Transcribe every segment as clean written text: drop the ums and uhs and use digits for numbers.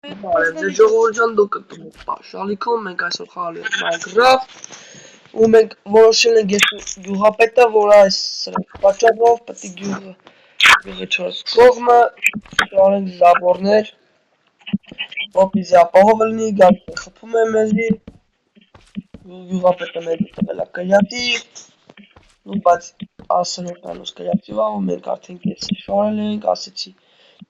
Բարև ձեզ ժողովուրդ դուք եք շալիքում մենք այսօր խաղալու ենք Minecraft ու մենք որոշել ենք ես գյուղապետը որ այս պատճառով պետք է գյուղի 4 կողմը շարենք զաբորներ որպեսզի ապահով լինի գալիս խփում է մեզի գյուղապետը մեզ տվել է կրիատիվ ու բայց ասել որ կանոց կրիատիվ ա ու մենք արդեն կես շարել ենք ասեցի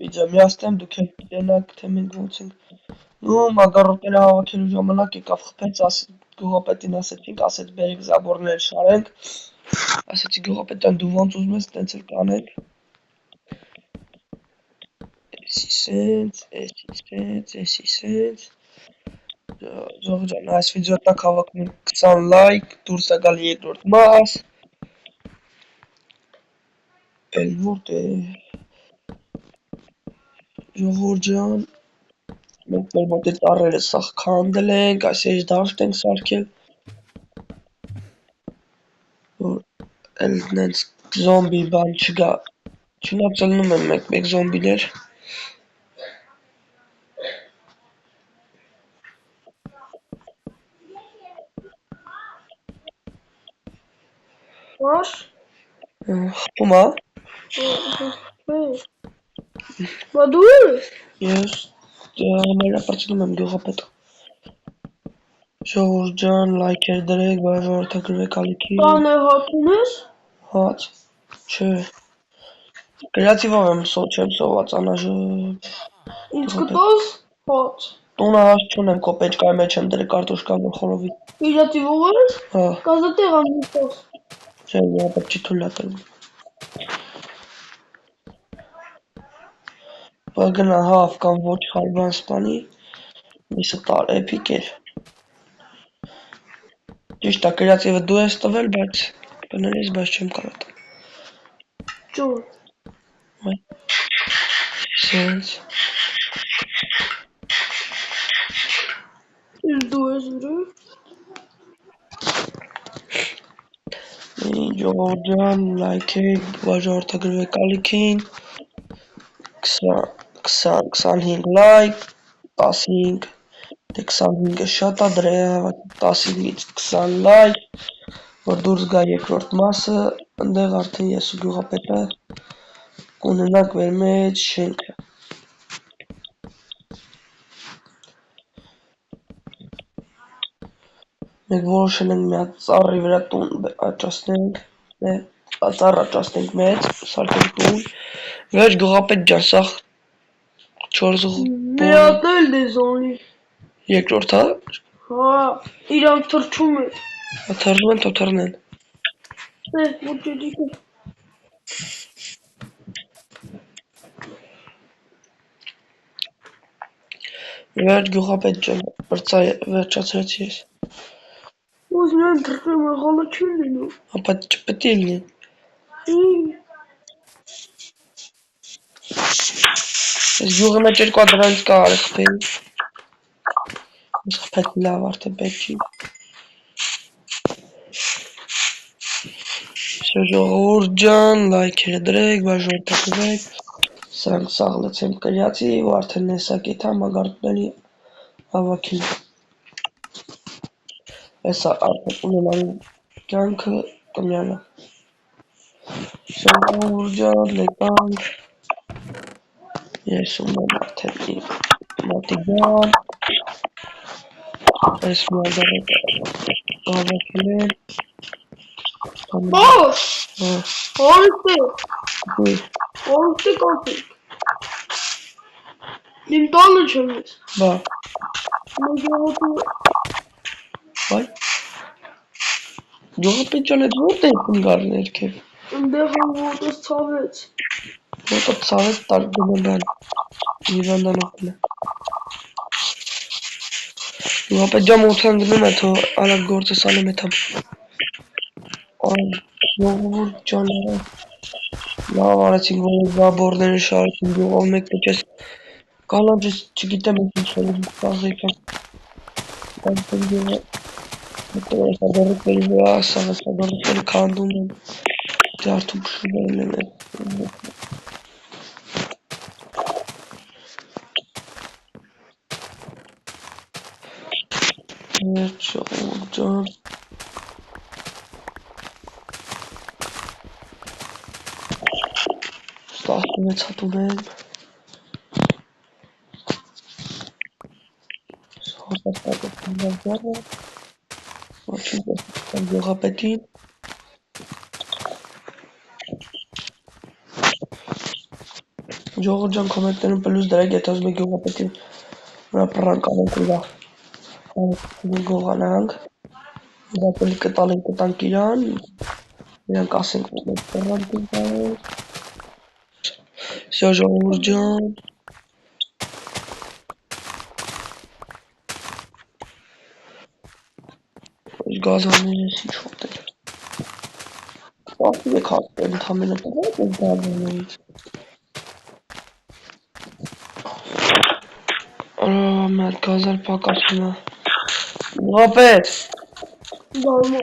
վիդեո միացնեմ դուք եք տենակ թե մենք ոնց ենք Ну, մագարոտները հավաքելու ժամանակ եկավ խփեց, գյուղապետին ասեցինք, ասեց բերեք զաբորներ շարենք։ Ասեցի գյուղապետյան դու ոնց ուզում ես, տենց էլ կանենք։ Էսի սենց։ Ժողովուրդ ջան, այս վիդեոյի տակ հավաքում ենք 20 լայք, դուրս է գալի երկրորդ մաս։ Էլ որտ է։ Ժողովուրդ ջան մենք մեր մոտ այդ առերը սաղ քանդել ենք, այս էջ դաշտ ենք սարքել, որ էլ նենց զոմբի բան չգա, չնացլնում են մեկ զոմբիներ, Var. խփում ա, Բա դու ես համարապարծնում եմ գյուղապետը, ժողովուրդ ջան, լայքեր դրեք, վարորդագրվեք ալիքի, բանը հատուն ես, հաց, չէ, կրիատիվով չեմ սոված, անաժը, ինձ կտոս հաց, տունը հաց չունեմ, կոպեչկայի մեջ եմ դրել կարտոշկա որ խորովի, իրատիվով ես, հա, կազատեղ ամուտոս, չէ, գյուղապետ չի թույլ ատել, բագնա հավ կամ ոչ խարբան սպանի, միսը տար էպիկ էր, ճիշտ է կրիատիվը դու ես տվել, բայց բներես, բայց չեմ կարատել, ճոր, սենց, իր դու ես վրը, ժողովուրդ ջան, լայքեք, վարորդագրվեք ալիքին, 25 լայք, 15, դե 25-ը շատ ա դրե հավաքի 15-ից 20 լայք, որ դուրս գա երկրորդ մասը, ընդեղ արդեն ես ու գյուղապետը կունենանք մեր մեջ շենքը։ Մենք որոշել ենք մի հատ ծառի վրա տուն աճացնենք, ծառ աճացնենք մեծ, սարքենք տուն, վերջ գյուղապետ ջան, սաղ 4 միատել դեզոնի, երկրորդ հա, հա, իրանք թրջում է, թրջում են թո թռնեն, որ ջեջիկը, վերջ գյուղապետ ջան, վերջացրեցի ես, ոս միան թրջում է խալը չի լինում, ապա չպետի լինի, ես գյուղի մեջ երկու դրանից կա արի խպեի, ես խպետ լավ արդեն պետք չի, ժողովուրդ ջան, լայքերը դրեք, վարորդագրվեք, սրանք սաղ լցենք կրիացի ու արդեն նեսա կեթա մագարտների հավաքին, եսա արդեն ունենալու կյանքը կմյանը, ժողովուրդ ջան, լեկանք, ես ունեմ արդեն իմ մատիգան, ես միադարեք հավաքել են, բոս, հորստի կոտիկ, իմ տանը չեմ ես, բա, բայ, գյուղապետ ջան էդ ո՞րտ է իմ գարն երկև, ընդեղ եմ ոտս ծավեց, ոտը ծավեց տարգում են հիվանդանոքն է, գյուղապետ ջան ոտան գնում է թո ալակ գործս անում է թամ, ժողովուրդ ջան լավ արեցինք որ զաբորները շարեցին գյուղով մեկ տեքես կանանջս չգիտեմ ինչ շորում սաղեկան այդպես գյուղը սադորիկների վրա սադորիկների քանդում են ջարդում փշուլերել են Ժողովուրդ ջան։ Ստացվեց հատունեմ։ Հոստատակը ոչինչ գյուղապետին։ Ժողովուրդ ջան կոմենտներում պլյուս դրեք, եթե ուզում եք գյուղապետին նրա պրանք անենք ու գողանանք։ Դա պլիկը տանք իրան, իրանք ասենք որ մենք պրանք ենք արել։ Всё, ժողովուրդ ջան։ Գազաններ ես ինչ ուտել։ Ասում եք հատվել ընդամենը տղայք ես գազաններից։ Մեր գազար պակասում է։ Գյուղապետ։ Բալմո։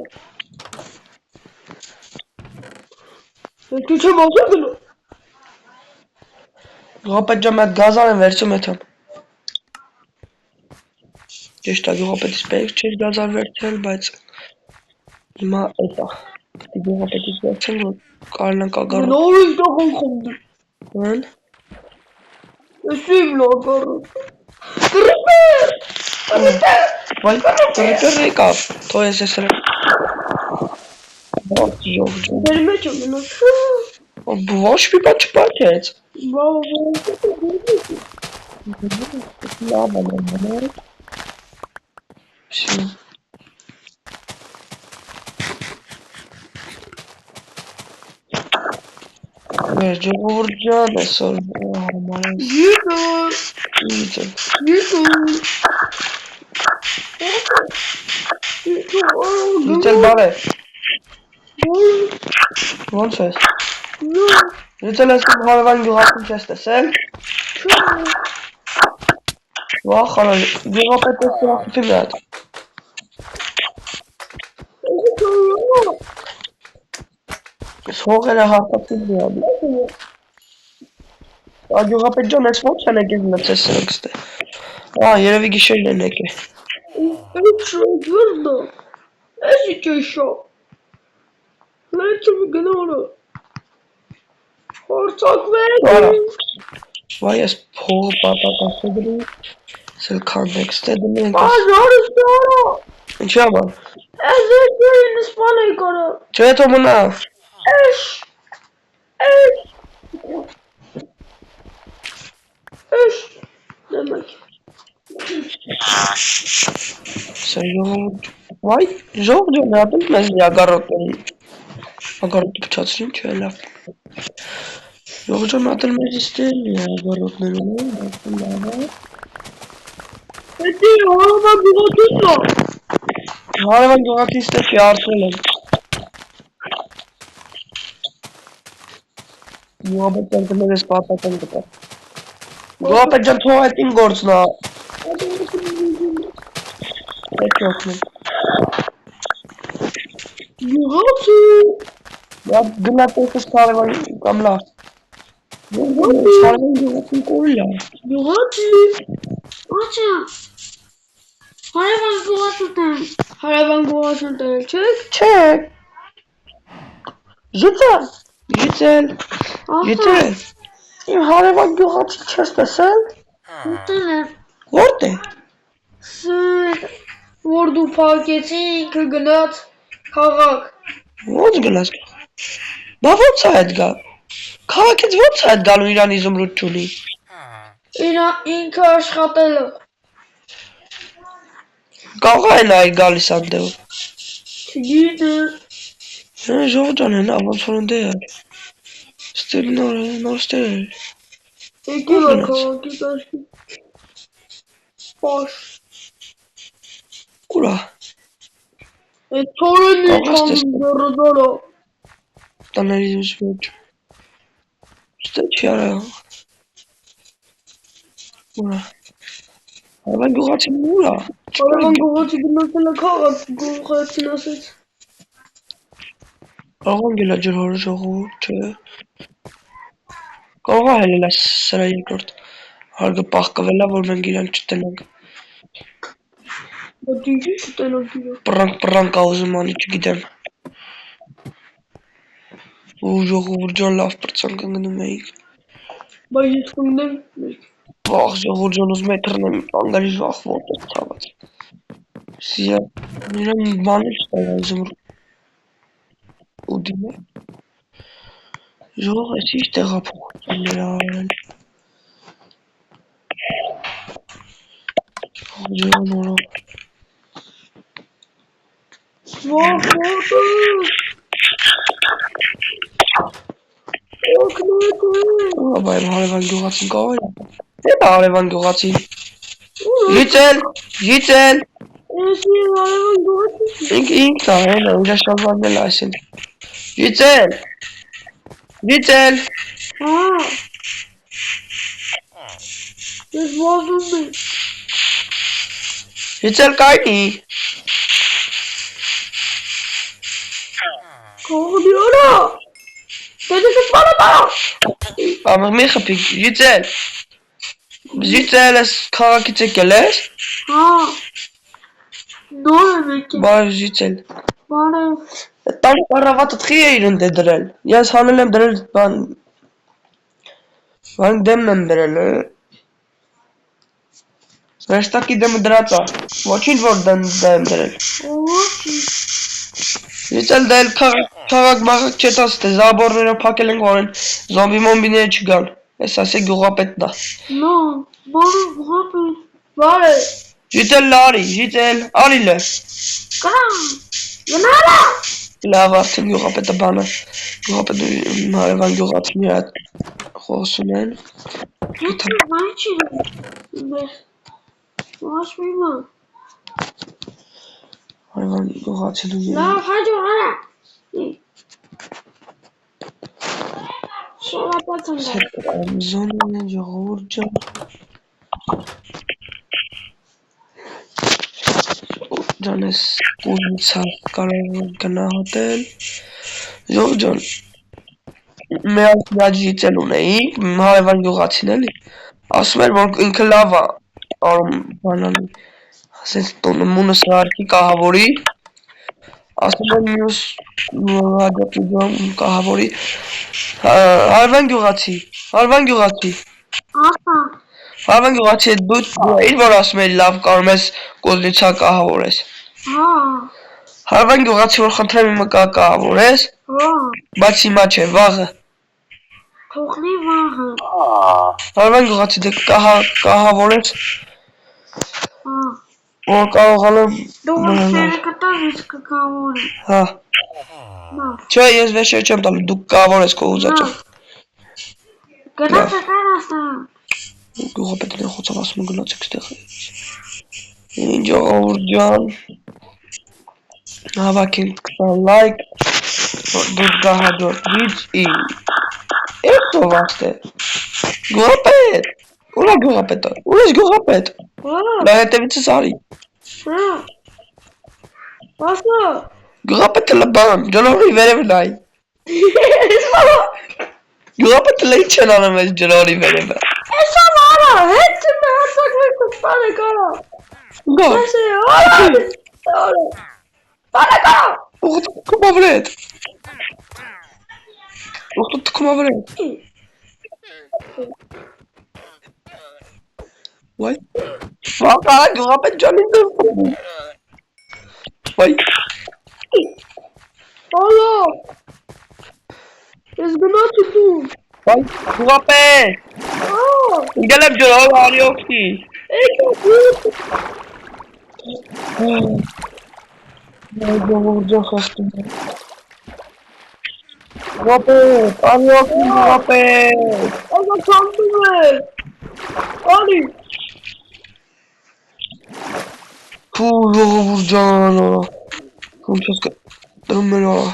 Ես չեմ ասել գնա։ Գյուղապետ ջան այդ գազան եմ վերցում եթեմ։ Ճիշտ է գյուղապետից պետք չէր գազար վերցել, բայց հիմա էտա։ Գտի գյուղապետից վերցել, որ կարելանք ագարը։ Նոր ինչ տաղան խնդի։ Հն։ Ես իմ լագարը։ Կրիպեր։ Վայ, կրի եկավ, թող ես ես էլ։ Դեր մեջ եմ մնաց։ Ոչ մի բան չպատեց։ Լավ եմ մնել։ Всё։ Մեր ժողովուրդ ջան, այսօր համար է։ Յութել բար է։ Ոնց ես։ Յութել ես իմ հարևան գյուղապետին չես տեսել։ Վախարել, գյուղապետը սրախիպի մի հատ։ Ես հողերը հարթացին մի հատ։ Գյուղապետ ջան, ես ոնց են եկել մտցես սրակստե։ Երևի գիշերն են եկել։ Ես իջեշա։ Լեցում գնորը։ Հարցակվեք։ Վայ ես փողը պատակասը դրի, սել քանդեքստե դնենք։ Ժարս դարա։ Ինչի համար։ Ես երին սպան էի կարա։ Չէ թո մնա։ Էշ։ Դեմեք։ Սա ժողովուրդ։ Վայ, ժողովուրդ ջան, հատում մեզ ագարոտների։ Ագարոտը փչացրին, չէ լավ։ Ժողովուրդ ջան, հատել մեզ իստել ագարոտներում, լավ է։ Հետի հարավան գյուղատիսա։ Հարևան գյուղատիստը չի արցել եմ։ Գյուղապետ ջան դներ ես պատական գտա։ Գյուղապետ ջան թող այդ իմ գործն է։ Պետք է օգնել։ Գյուղացի։ Լավ գնա տեսես հարևան կամ լավ։ Հարևան գյուղատին կորիլ է։ Գյուղացի։ Ո՞նց է։ Հարևան գյուղացուտեն։ Հարևան գյուղացուտեն չեք։ Չէ։ Յութել։ Իմ հարևան գյուղացի չես տեսել։ Ուտել է։ Որտե՞ղ։ Որ դու փակեցի ինքը գնաց քաղաք։ Ոնց գնաց։ Բա ոնց է այդ գա։ Քաղաքից ոնց է այդ գալու իրան իզումրուտ չունի։ Ինքը աշխատել է։ Կարող է նայ գալիս անդեով։ Չգիտեմ։ Ժողովուրդ ջան հենա ոնց որ ընդ է։ Ստել նոր ստել։ Եկել է քաղաքից աշխի։ Պաշ։ Ուրա։ Այդ թորենի կանում դրդորա։ Տաների ուզվեջ։ Ստել չի արա։ Ուրա։ Հարևան գյուղացի ուրա։ Հարևան գյուղացի գնացել է քաղաք, գյուղացին ասեց։ Կարող են գելա ջրհորը ժողովուրդ, չէ։ Կարող է հելել այս սրա երկրորդ հարգը պահկվել է, որ մենք իրանք չտնենք։ Ոտինքի կտելակիրը։ Պրանկ ուզում անի, չգիտեմ։ Ու ժողովուրդ ջան լավ պրծանք ընկնում էինք։ Բայց ես կունեմ մեկ։ Վաղ ժողովուրդ ջան ուզում է թռնեմ անգարի վաղ ոտը ցաված։ Սիա նրան բանը չտա ուզում ու դիմը։ Ժողով էս ինչ տեղափոխություններ արել։ Ջան օրո։ Վախ ոտը։ Բայց հարևան գյուղացին կավայր։ Է հարևան գյուղացին։ Ժիծել։ Էսի հարևան գյուղացի։ Ինքն է, իր շալվարն էլ այսին։ Ժիծել։ Հա։ Ես վազում եմ։ Ժիծել կայնի։ Կողնի արա։ Դեդես ես բանը։ Ամեղ մի խպիկ, Ժիծել ես քաղաքից եկել ես։ Հա։ Նոր եմ եկել։ Բարև Ժիծել։ Բարև։ Տան առավատը տխի է իրեն դե դրել։ Ես հանել եմ դրել բան դեմն եմ դրել։ Վերստակի դեմը դրած է։ Ոչինչ որ դեմ դրել։ Ժիծել դե էլ քաղաք մաղաք չետաս թե զաբորները փակել են որեն զոմբի մոմբիները չգան։ Ես ասե գյուղապետն է։ No, բարև, բարև։ Ժիծել արիլը։ Կրամ, գնալա։ Լավ արդեն գյուղապետը բանը, գյուղապետը հարևան գյուղացնի հետ խոսում են։ Հետո բան չի ոչ մի բան։ Հարևան գյուղացին ու Լավ, հաջող արա։ Շորապաց եմ գալ։ Զոնն է ժողովուրդ ջան։ Ջան ես ուզուցավ կարող գնահատել։ Ժողովուրդ ջան Մեծ Ժիծել ունեինք, հարևան գյուղացին էլի, ասում էր, որ ինքը լավ է արում բանանի, ասենց տոնը մունը սարքի կահավորի, ասում էր մյուս հաջորդի ջան կահավորի, հարևան գյուղացի, հարևան գյուղացի դու էիր, որ ասում էիր լավ կարում ես կոզնիցա կահավորես, հարևան գյուղացի որ խնդրեմ իմը կահավորես, բայց հիմա չէ, վաղը, Թողնի վաղը։ Հարևան գյուղացի դե կահավորես, որ կարողանամ Դու վեշերը կտար ես կկավորը։ Հա Չէ ես վեշեր չեմ տալու, դու կահավորես քո ուզածով Գնացը կար ասան Գյուղապետն է խոցավ ասում է գնացեք ստեղ Ինչ ժողովուրդ ջան Հավաքենք 20 լայք Դուր գա հաջորդ վիդեո Էս ով աստ է Գյուղապետ Ուր է գյուղապետը Ուր ես գյուղապետ Նա հետևիցս արի Ասա Գյուղապետը լբան ջնորի վերև նայ Գյուղապետը լի չեն անում ես ջնորի վերևը Էս արա հետ չմե հացակվեք տանը կարա Գա Տանը կարա Ուղղտ թքում ավրետ Ուղղտ թքում ավրետ Վայ Վաղ գյուղապետ ջանին դեմ Վայ Ալո Ես գնացի տուն Վայ գյուղապետ Գել եմ ջրով արի օգնի Ժողովուրդ ջան խախտում եմ Գյուղապետ արի օգնի գյուղապետ Ալո քամտում է Արի Փու ժողովուրդ ջան Ոնց ես կտրում են արա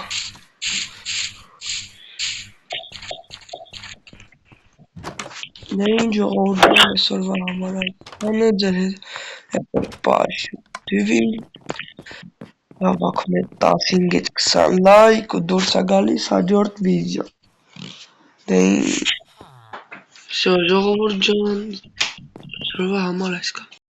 Նեին ժողովուրդ ջան այսօրվա համար այդքան է ձեր հետ պաշտվի Հավաքում է 15-ից 20 լայք ու դուրս է գալիս հաջորդ վիդեո Դեին Շո ժողովուրդ ջան այսօրվա համար այսքան